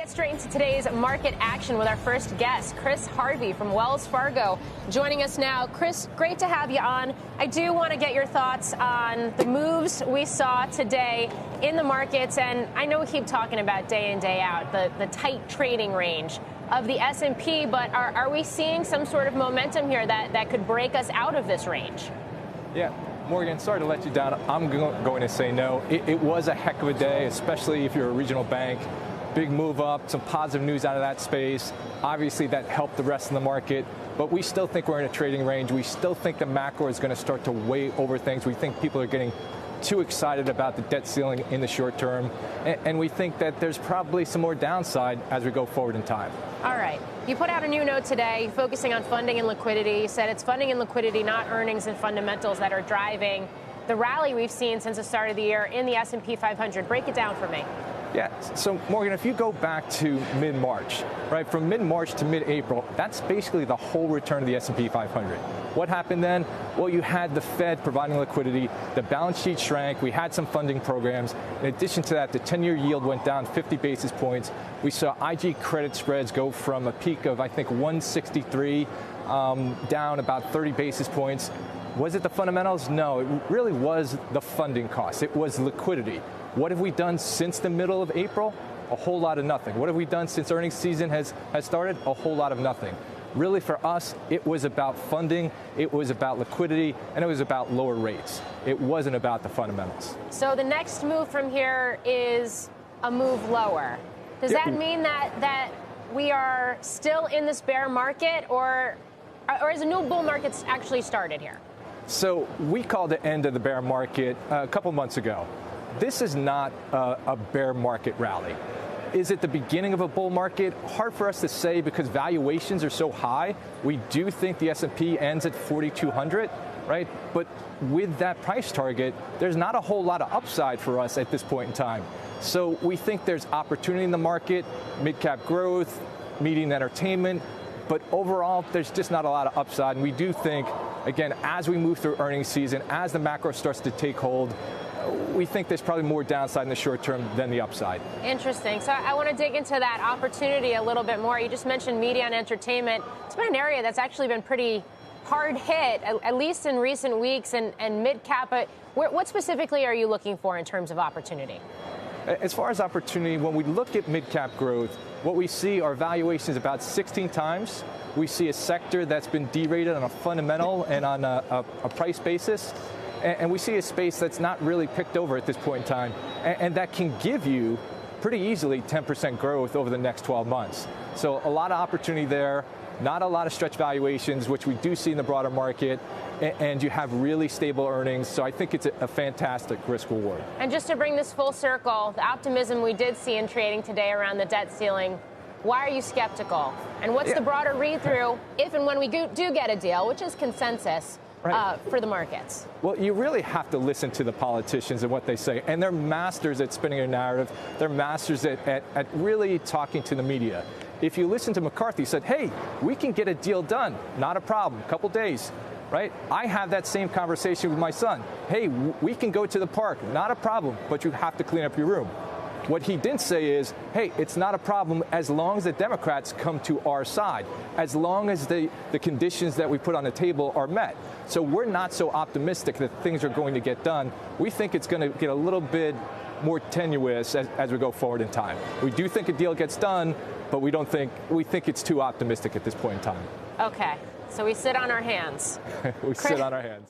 Get straight into today's market action with our first guest, Harvey from Wells Fargo, joining us now. Chris, great to have you on. I do want to get your thoughts on the moves we saw today in the markets, and I know we keep talking about day in, day out, the tight trading range of the S&P, but are we seeing some sort of momentum here that could break us out of this range? Yeah. Morgan, sorry to let you down. I'm going to say no. It was a heck of a day, especially if you're a regional bank. Big move up, some positive news out of that space. Obviously, that helped the rest of the market, but we still think we're in a trading range. We still think the macro is going to start to weigh over things. We think people are getting too excited about the debt ceiling in the short term, and we think that there's probably some more downside as we go forward in time. All right. You put out a new note today focusing on funding and liquidity. You said it's funding and liquidity, not earnings and fundamentals, that are driving the rally we've seen since the start of the year in the S&P 500. Break it down for me. Yeah, so Morgan, if you go back to mid-March, right, from mid-March to mid-April, that's basically the whole return of the S&P 500. What happened then? Well, you had the Fed providing liquidity, the balance sheet shrank, we had some funding programs. In addition to that, the 10-year yield went down 50 basis points. We saw IG credit spreads go from a peak of, I think, 163 down about 30 basis points. Was it the fundamentals? No, it really was the funding costs. It was liquidity. What have we done since the middle of April? A whole lot of nothing. What have we done since earnings season has started? A whole lot of nothing. Really, for us, it was about funding, it was about liquidity, and it was about lower rates. It wasn't about the fundamentals. So the next move from here is a move lower. Does that mean that we are still in this bear market, or has a new bull market actually started here? So we called the end of the bear market a couple months ago. This is not a bear market rally. Is it the beginning of a bull market? Hard for us to say because valuations are so high. We do think the S&P ends at 4,200, right? But with that price target, there's not a whole lot of upside for us at this point in time. So we think there's opportunity in the market, mid-cap growth, media and entertainment, but overall, there's just not a lot of upside. And we do think, again, as we move through earnings season, as the macro starts to take hold, we think there's probably more downside in the short term than the upside. Interesting. So I want to dig into that opportunity a little bit more. You just mentioned media and entertainment. It's been an area that's actually been pretty hard hit, at least in recent weeks, and mid-cap. But what specifically are you looking for in terms of opportunity? As far as opportunity, when we look at mid-cap growth, what we see are valuations about 16 times. We see a sector that's been derated on a fundamental and on a price basis. And we see a space that's not really picked over at this point in time, and that can give you pretty easily 10% growth over the next 12 months. So a lot of opportunity there, not a lot of stretch valuations, which we do see in the broader market, and you have really stable earnings. So I think it's a fantastic risk reward. And just to bring this full circle, the optimism we did see in trading today around the debt ceiling, why are you skeptical? And what's the broader read-through if and when we do get a deal, which is consensus, for the markets? Well, you really have to listen to the politicians and what they say. And they're masters at spinning a narrative. They're masters at really talking to the media. If you listen to McCarthy, he said, hey, we can get a deal done. Not a problem. Couple days. Right? I have that same conversation with my son. Hey, we can go to the park. Not a problem, but you have to clean up your room. What he didn't say is, hey, it's not a problem as long as the Democrats come to our side, as long as the conditions that we put on the table are met. So we're not so optimistic that things are going to get done. We think it's going to get a little bit more tenuous as we go forward in time. We do think a deal gets done, but we think it's too optimistic at this point in time. Okay, so we sit on our hands. Sit on our hands.